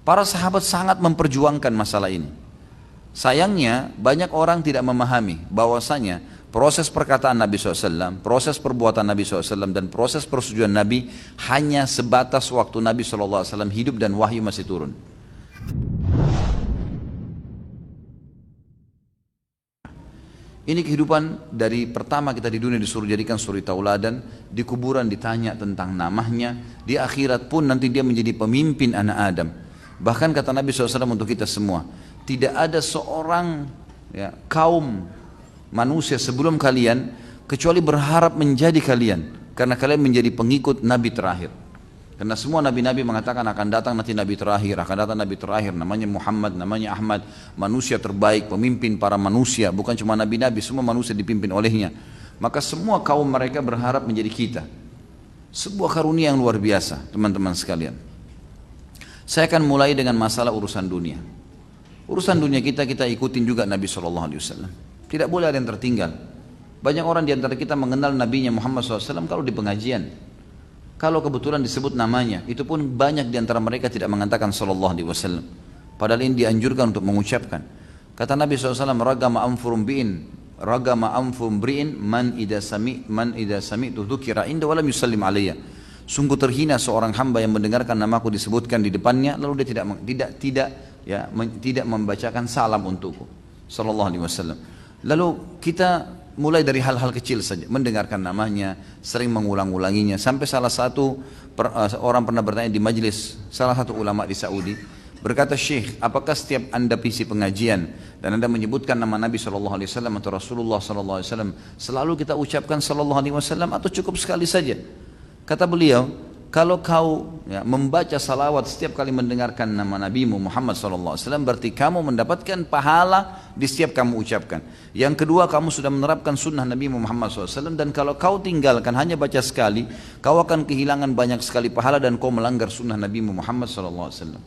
Para sahabat sangat memperjuangkan masalah ini. Sayangnya banyak orang tidak memahami bahwasanya proses perkataan Nabi SAW, proses perbuatan Nabi SAW, dan proses persetujuan Nabi hanya sebatas waktu Nabi SAW hidup dan wahyu masih turun. Ini kehidupan dari pertama kita di dunia disuruh jadikan suri tauladan, di kuburan ditanya tentang namanya, di akhirat pun nanti dia menjadi pemimpin anak Adam. Bahkan kata Nabi SAW untuk kita semua, tidak ada seorang kaum manusia sebelum kalian kecuali berharap menjadi kalian, karena kalian menjadi pengikut Nabi terakhir. Karena semua nabi-nabi mengatakan akan datang nanti nabi terakhir, akan datang nabi terakhir, namanya Muhammad, namanya Ahmad, manusia terbaik, pemimpin para manusia, bukan cuma nabi-nabi, semua manusia dipimpin olehnya. Maka semua kaum mereka berharap menjadi kita. Sebuah karunia yang luar biasa, teman-teman sekalian. Saya akan mulai dengan masalah urusan dunia. Urusan dunia kita ikutin juga Nabi SAW. Tidak boleh ada yang tertinggal. Banyak orang di antara kita mengenal nabinya Muhammad SAW kalau di pengajian. Kalau kebetulan disebut namanya, itu pun banyak di antara mereka tidak mengatakan SAW. Padahal ini dianjurkan untuk mengucapkan. Kata Nabi SAW, ragama anfurum bri'in man idha sami'tu dhukira inda walam yusallim alaiya. Sungguh terhina seorang hamba yang mendengarkan namaku disebutkan di depannya lalu dia tidak membacakan salam untukku, sallallahu alaihi wasallam. Lalu kita mulai dari hal-hal kecil saja, mendengarkan namanya, sering mengulang-ulanginya, sampai salah satu orang pernah bertanya di majelis salah satu ulama di Saudi, berkata, Syekh, apakah setiap anda isi pengajian dan anda menyebutkan nama Nabi sallallahu alaihi wasallam atau Rasulullah sallallahu alaihi wasallam, selalu kita ucapkan sallallahu alaihi wasallam atau cukup sekali saja? Kata beliau, kalau kau membaca salawat setiap kali mendengarkan nama Nabimu Muhammad SAW, berarti kamu mendapatkan pahala di setiap kamu ucapkan. Yang kedua, kamu sudah menerapkan sunnah Nabimu Muhammad SAW, dan kalau kau tinggalkan hanya baca sekali, kau akan kehilangan banyak sekali pahala dan kau melanggar sunnah Nabimu Muhammad SAW.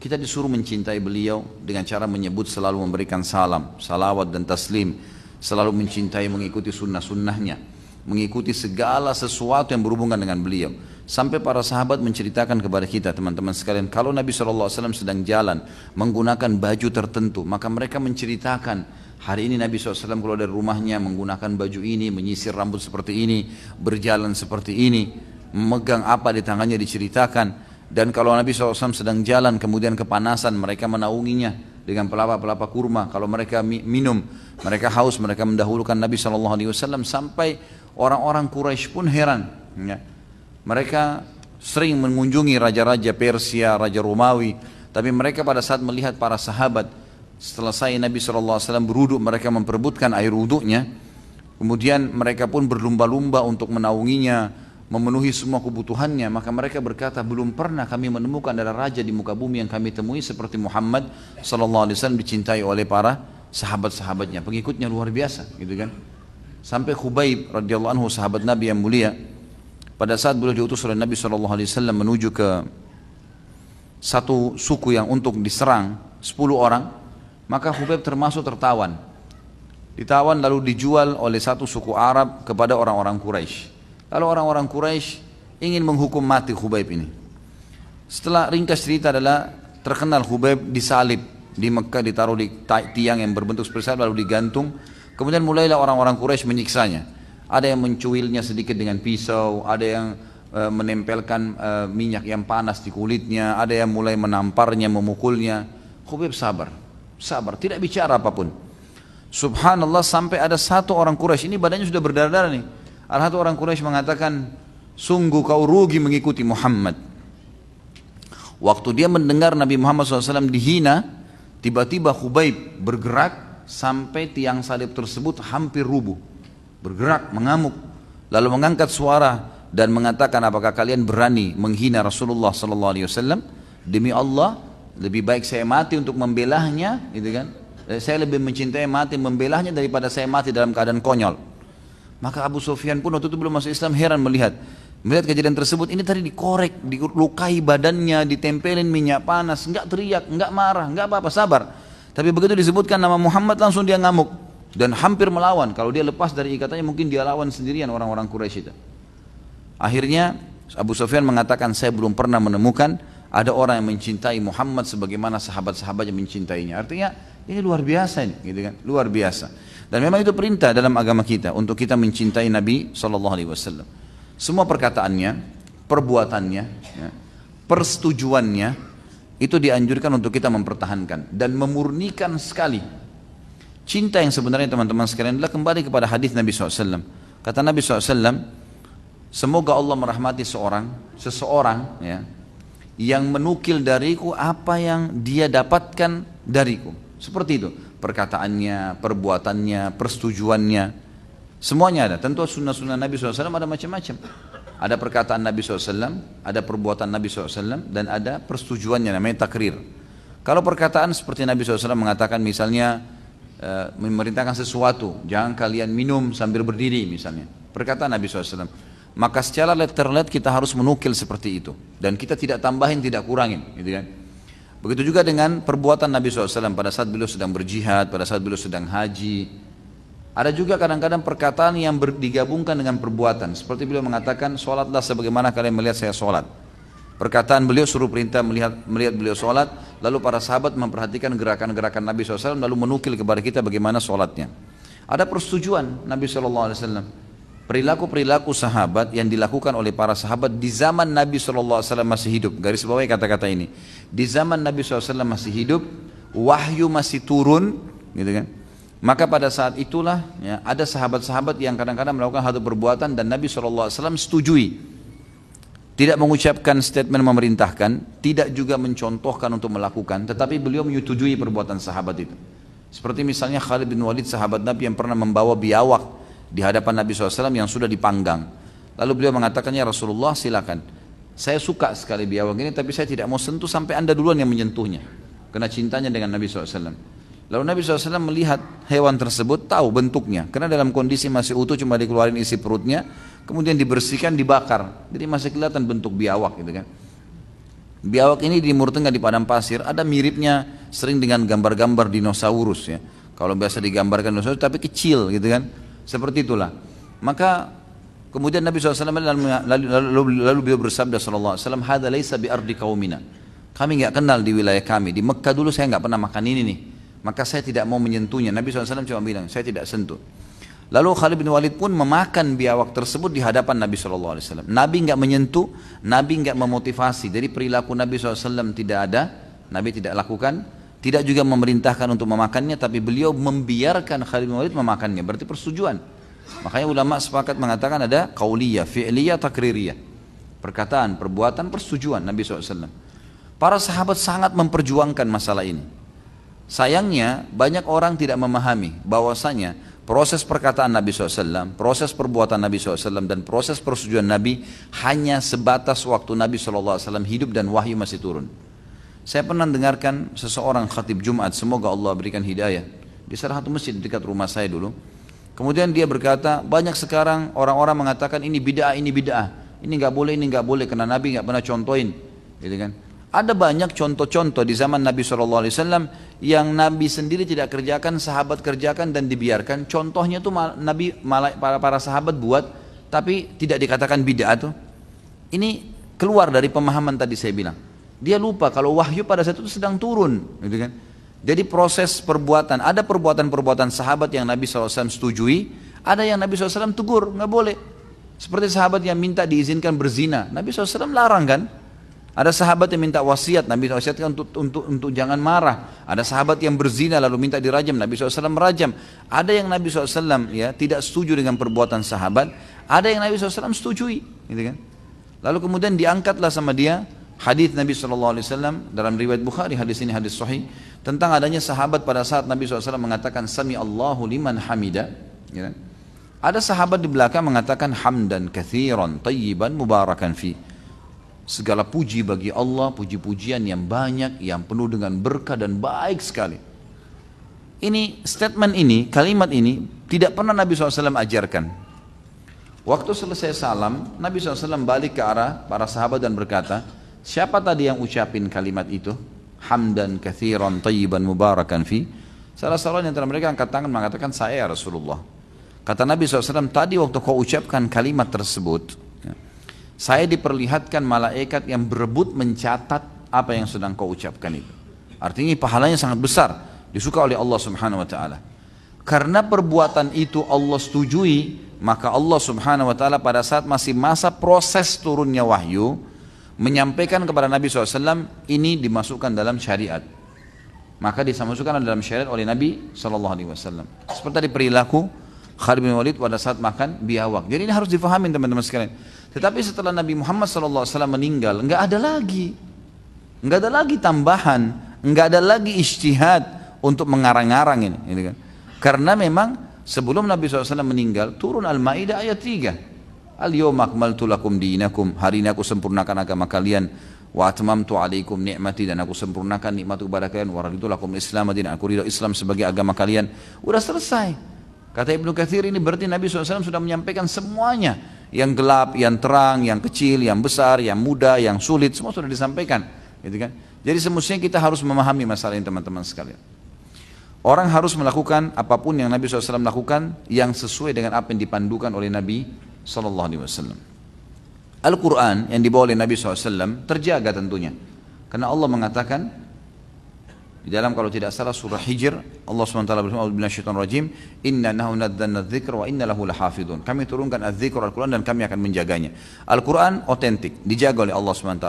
Kita disuruh mencintai beliau dengan cara menyebut, selalu memberikan salam, salawat dan taslim, selalu mencintai, mengikuti sunnah-sunnahnya, mengikuti segala sesuatu yang berhubungan dengan beliau. Sampai para sahabat menceritakan kepada kita, teman-teman sekalian, kalau Nabi SAW sedang jalan menggunakan baju tertentu, maka mereka menceritakan, hari ini Nabi SAW keluar dari rumahnya menggunakan baju ini, menyisir rambut seperti ini, berjalan seperti ini, memegang apa di tangannya diceritakan. Dan kalau Nabi SAW sedang jalan kemudian kepanasan, mereka menaunginya dengan pelapa-pelapa kurma. Kalau mereka minum, mereka haus, mereka mendahulukan Nabi SAW, sampai orang-orang Quraisy pun heran. Mereka sering mengunjungi raja-raja Persia, raja Romawi, tapi mereka pada saat melihat para sahabat, selesai Nabi SAW berwudu, mereka memperebutkan air wudunya, kemudian mereka pun berlumba-lumba untuk menaunginya, memenuhi semua kebutuhannya. Maka mereka berkata, belum pernah kami menemukan ada raja di muka bumi yang kami temui seperti Muhammad SAW dicintai oleh para sahabat-sahabatnya, pengikutnya luar biasa, gitu kan. Sampai Khubayb radhiyallahu anhu, sahabat Nabi yang mulia, pada saat beliau diutus oleh Nabi SAW menuju ke satu suku yang untuk diserang 10 orang, maka Khubayb termasuk tertawan. Ditawan lalu dijual oleh satu suku Arab kepada orang-orang Quraisy. Lalu orang-orang Quraisy ingin menghukum mati Khubayb ini. Setelah, ringkas cerita adalah, terkenal Khubayb disalib di Mekah, ditaruh di tiang yang berbentuk seperti salib lalu digantung. Kemudian mulailah orang-orang Quraisy menyiksanya. Ada yang mencuilnya sedikit dengan pisau, ada yang menempelkan minyak yang panas di kulitnya, ada yang mulai menamparnya, memukulnya. Khubayb sabar, tidak bicara apapun. Subhanallah, sampai ada satu orang Quraisy, ini badannya sudah berdarah-darah nih. Ada satu orang Quraisy mengatakan, sungguh kau rugi mengikuti Muhammad. Waktu dia mendengar Nabi Muhammad SAW dihina, tiba-tiba Khubayb bergerak sampai tiang salib tersebut hampir rubuh, bergerak, mengamuk, lalu mengangkat suara dan mengatakan, apakah kalian berani menghina Rasulullah SAW? Demi Allah, lebih baik saya mati untuk membelahnya, gitu kan? Saya lebih mencintai mati membelahnya daripada saya mati dalam keadaan konyol. Maka Abu Sufyan pun waktu itu belum masuk Islam heran melihat kejadian tersebut. Ini tadi dikorek, dilukai badannya, ditempelin minyak panas, enggak teriak, enggak marah, enggak apa-apa, sabar. Tapi begitu disebutkan nama Muhammad langsung dia ngamuk dan hampir melawan. Kalau dia lepas dari ikatannya mungkin dia lawan sendirian orang-orang Quraisy itu. Akhirnya Abu Sufyan mengatakan, saya belum pernah menemukan Ada orang yang mencintai Muhammad sebagaimana sahabat-sahabat yang mencintainya. Artinya ini luar biasa ini, gitu kan? Luar biasa. Dan memang itu perintah dalam agama kita untuk kita mencintai Nabi SAW. Semua perkataannya, perbuatannya, ya, persetujuannya itu dianjurkan untuk kita mempertahankan dan memurnikan sekali. Cinta yang sebenarnya teman-teman sekalian adalah kembali kepada hadis Nabi SAW. Kata Nabi SAW, semoga Allah merahmati seseorang ya, yang menukil dariku apa yang dia dapatkan dariku. Seperti itu, perkataannya, perbuatannya, persetujuannya, semuanya ada. Tentu sunnah-sunnah Nabi SAW ada macam-macam. Ada perkataan Nabi SAW, ada perbuatan Nabi SAW, dan ada persetujuannya, namanya takrir. Kalau perkataan seperti Nabi SAW mengatakan misalnya, memerintahkan sesuatu, jangan kalian minum sambil berdiri misalnya, perkataan Nabi SAW, maka secara letterlet kita harus menukil seperti itu, dan kita tidak tambahin, tidak kurangin, gitu kan. Begitu juga dengan perbuatan Nabi SAW pada saat beliau sedang berjihad, pada saat beliau sedang haji. Ada juga kadang-kadang perkataan yang digabungkan dengan perbuatan, seperti beliau mengatakan, sholatlah sebagaimana kalian melihat saya sholat. Perkataan beliau suruh perintah melihat beliau sholat, lalu para sahabat memperhatikan gerakan-gerakan Nabi SAW, lalu menukil kepada kita bagaimana sholatnya. Ada persetujuan Nabi SAW, perilaku-perilaku sahabat yang dilakukan oleh para sahabat di zaman Nabi SAW masih hidup. Garis bawahi kata-kata ini. Di zaman Nabi SAW masih hidup, wahyu masih turun, gitu kan. Maka pada saat itulah ya, ada sahabat-sahabat yang kadang-kadang melakukan satu perbuatan dan Nabi SAW setujui. Tidak mengucapkan statement memerintahkan, tidak juga mencontohkan untuk melakukan, tetapi beliau menyetujui perbuatan sahabat itu. Seperti misalnya Khalid bin Walid, sahabat Nabi yang pernah membawa biawak di hadapan Nabi SAW yang sudah dipanggang. Lalu beliau mengatakannya, Rasulullah silakan, saya suka sekali biawak ini, tapi saya tidak mau sentuh sampai anda duluan yang menyentuhnya, karena cintanya dengan Nabi SAW. Lalu Nabi SAW melihat hewan tersebut, tahu bentuknya, karena dalam kondisi masih utuh, cuma dikeluarin isi perutnya, kemudian dibersihkan, dibakar, jadi masih kelihatan bentuk biawak, gitu kan. Biawak ini dimurtengah di padang pasir, ada miripnya sering dengan gambar-gambar dinosaurus ya. Kalau biasa digambarkan dinosaurus, tapi kecil, gitu kan. Seperti itulah. Maka kemudian Nabi SAW lalu beliau bersabda SAW, "Hada laisa bi ardi qaumina." Kami enggak kenal di wilayah kami. Di Mekah dulu saya enggak pernah makan ini nih. Maka saya tidak mau menyentuhnya. Nabi SAW cuma bilang, saya tidak sentuh. Lalu Khalid bin Walid pun memakan biawak tersebut di hadapan Nabi SAW. Nabi enggak menyentuh, Nabi enggak memotivasi. Jadi perilaku Nabi SAW tidak ada, Nabi tidak lakukan, tidak juga memerintahkan untuk memakannya, tapi beliau membiarkan Khalid bin Walid memakannya. Berarti persetujuan. Makanya ulama sepakat mengatakan ada qauliyah, fi'liyah, takririyah. Perkataan, perbuatan, persetujuan Nabi SAW. Para sahabat sangat memperjuangkan masalah ini. Sayangnya banyak orang tidak memahami bahwasanya proses perkataan Nabi SAW, proses perbuatan Nabi SAW, dan proses persetujuan Nabi hanya sebatas waktu Nabi SAW hidup dan wahyu masih turun. Saya pernah dengarkan seseorang khatib Jumat, semoga Allah berikan hidayah, di salah satu masjid dekat rumah saya dulu. Kemudian dia berkata, banyak sekarang orang-orang mengatakan ini bid'ah, ini nggak boleh, karena Nabi nggak pernah contohin, gitu kan. Ada banyak contoh-contoh di zaman Nabi SAW yang Nabi sendiri tidak kerjakan, sahabat kerjakan dan dibiarkan. Contohnya itu Nabi para sahabat buat, tapi tidak dikatakan bid'ah tuh. Ini keluar dari pemahaman tadi saya bilang. Dia lupa kalau wahyu pada saat itu sedang turun, gitu kan. Jadi proses perbuatan, ada perbuatan-perbuatan sahabat yang Nabi SAW setujui, ada yang Nabi SAW tegur, nggak boleh. Seperti sahabat yang minta diizinkan berzina, Nabi SAW larang kan. Ada sahabat yang minta wasiat, Nabi wasiatkan untuk jangan marah. Ada sahabat yang berzina lalu minta dirajam, Nabi SAW merajam. Ada yang Nabi SAW ya tidak setuju dengan perbuatan sahabat, ada yang Nabi SAW setujui, gitu kan. Lalu kemudian diangkatlah sama dia hadis Nabi SAW dalam riwayat Bukhari, hadis ini hadis sahih, tentang adanya sahabat pada saat Nabi SAW mengatakan Sami Allahu liman hamida, gitu kan. Ada sahabat di belakang mengatakan hamdan kathiran tayyiban mubarakan fi. Segala puji bagi Allah, puji-pujian yang banyak, yang penuh dengan berkah dan baik sekali. Ini statement ini, kalimat ini tidak pernah Nabi SAW ajarkan. Waktu selesai salam, Nabi SAW balik ke arah para sahabat dan berkata, siapa tadi yang ucapin kalimat itu? Hamdan kathiran tayyiban mubarakan fi. Salah seorang antara mereka angkat tangan mengatakan, saya Rasulullah. Kata Nabi SAW, tadi waktu kau ucapkan kalimat tersebut, saya diperlihatkan malaikat yang berebut mencatat apa yang sedang kau ucapkan itu. Artinya pahalanya sangat besar, disuka oleh Allah Subhanahu wa taala. Karena perbuatan itu Allah setujui, maka Allah Subhanahu wa taala pada saat masih masa proses turunnya wahyu menyampaikan kepada Nabi SAW, ini dimasukkan dalam syariat. Maka dimasukkan dalam syariat oleh Nabi SAW. Seperti tadi perilaku Khalid bin Walid pada saat makan biawak. Jadi ini harus difahami teman-teman sekalian. Tetapi setelah Nabi Muhammad SAW meninggal, enggak ada lagi tambahan, enggak ada lagi ijtihad untuk mengarang-arang ini kan. Karena memang sebelum Nabi SAW meninggal, turun Al-Ma'idah ayat 3. Al-yawma akmaltu lakum dinakum, hari ini aku sempurnakan agama kalian, wa atmamtu alaikum ni'mati, dan aku sempurnakan nikmatku kepada kalian, wa raditu lakum Islam dan aku ridho Islam sebagai agama kalian. Udah selesai. Kata Ibnu Katsir, ini berarti Nabi SAW sudah menyampaikan semuanya. Yang gelap, yang terang, yang kecil, yang besar, yang mudah, yang sulit, semua sudah disampaikan. Gitu kan? Jadi semestinya kita harus memahami masalah ini teman-teman sekalian. Orang harus melakukan apapun yang Nabi SAW lakukan yang sesuai dengan apa yang dipandukan oleh Nabi SAW. Al-Quran yang dibawa oleh Nabi SAW terjaga tentunya. Karena Allah mengatakan di dalam, kalau tidak salah, surah Hijr, Allah SWT berfirman, Inna nahu nadzalna dzikra wa inna lahu lahafidun. Kami turunkan az-zikr Al-Quran dan kami akan menjaganya. Al-Quran otentik, dijaga oleh Allah SWT.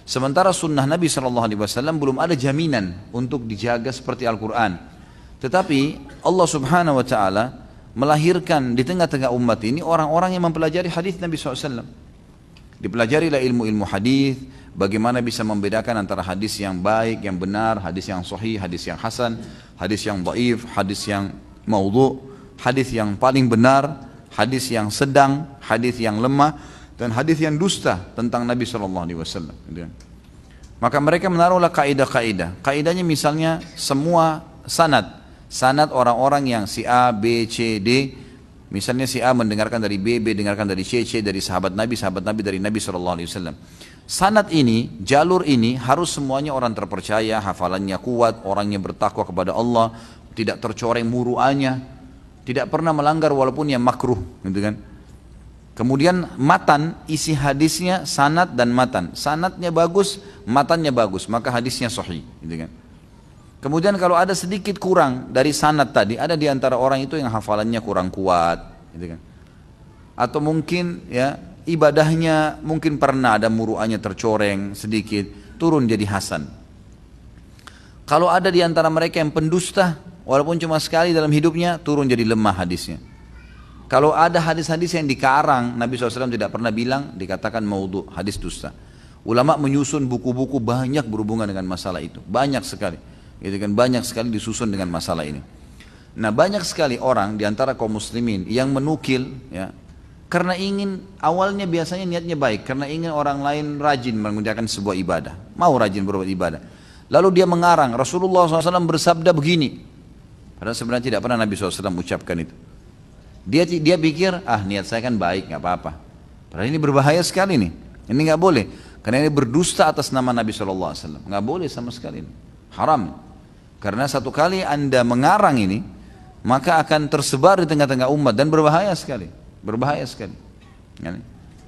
Sementara sunnah Nabi SAW belum ada jaminan untuk dijaga seperti Al-Quran. Tetapi Allah Subhanahu wa taala melahirkan di tengah-tengah umat ini orang-orang yang mempelajari hadis Nabi SAW. Dipelajarilah ilmu-ilmu hadis, bagaimana bisa membedakan antara hadis yang baik, yang benar, hadis yang sahih, hadis yang hasan, hadis yang dhaif, hadis yang maudhu', hadis yang paling benar, hadis yang sedang, hadis yang lemah, dan hadis yang dusta tentang Nabi SAW. Maka mereka menaruhlah kaidah-kaidah. Kaidahnya misalnya semua sanad orang-orang yang si A, B, C, D, misalnya si A mendengarkan dari B, B dengarkan dari C, C dari sahabat Nabi dari Nabi SAW. Sanad ini, jalur ini harus semuanya orang terpercaya, hafalannya kuat, orangnya bertakwa kepada Allah, tidak tercoreng muru'anya, tidak pernah melanggar walaupun yang makruh, gitu kan. Kemudian matan, isi hadisnya sanad dan matan. Sanadnya bagus, matannya bagus, maka hadisnya sahih, gitu kan. Kemudian kalau ada sedikit kurang dari sanad tadi, ada di antara orang itu yang hafalannya kurang kuat, gitu kan. Atau mungkin ya ibadahnya mungkin pernah ada muru'annya tercoreng sedikit, turun jadi hasan. Kalau ada di antara mereka yang pendusta, walaupun cuma sekali dalam hidupnya, turun jadi lemah hadisnya. Kalau ada hadis-hadis yang dikarang, Nabi SAW tidak pernah bilang, dikatakan maudhu', hadis dusta. Ulama menyusun buku-buku banyak berhubungan dengan masalah itu, banyak sekali. Gitu kan, banyak sekali disusun dengan masalah ini. Nah, banyak sekali orang di antara kaum muslimin yang menukil ya, karena ingin, awalnya biasanya niatnya baik, karena ingin orang lain rajin mengerjakan sebuah ibadah, mau rajin berbuat ibadah. Lalu dia mengarang, Rasulullah SAW bersabda begini, padahal sebenarnya tidak pernah Nabi SAW ucapkan itu. Dia pikir, niat saya kan baik, nggak apa-apa. Padahal ini berbahaya sekali nih, ini nggak boleh, karena ini berdusta atas nama Nabi SAW, nggak boleh sama sekali ini. Haram. Karena satu kali Anda mengarang ini, maka akan tersebar di tengah-tengah umat dan berbahaya sekali. Berbahaya sekali.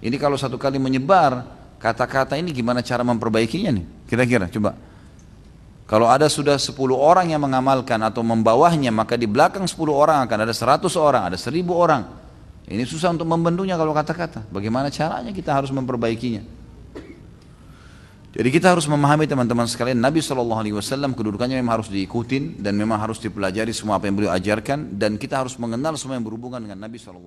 Ini kalau satu kali menyebar, kata-kata ini gimana cara memperbaikinya nih? Kira-kira coba. Kalau ada sudah 10 orang yang mengamalkan atau membawahnya, maka di belakang 10 orang akan ada 100 orang, ada 1000 orang. Ini susah untuk membentuknya kalau kata-kata. Bagaimana caranya kita harus memperbaikinya? Jadi kita harus memahami teman-teman sekalian, Nabi SAW kedudukannya memang harus diikutin dan memang harus dipelajari semua apa yang beliau ajarkan, dan kita harus mengenal semua yang berhubungan dengan Nabi SAW.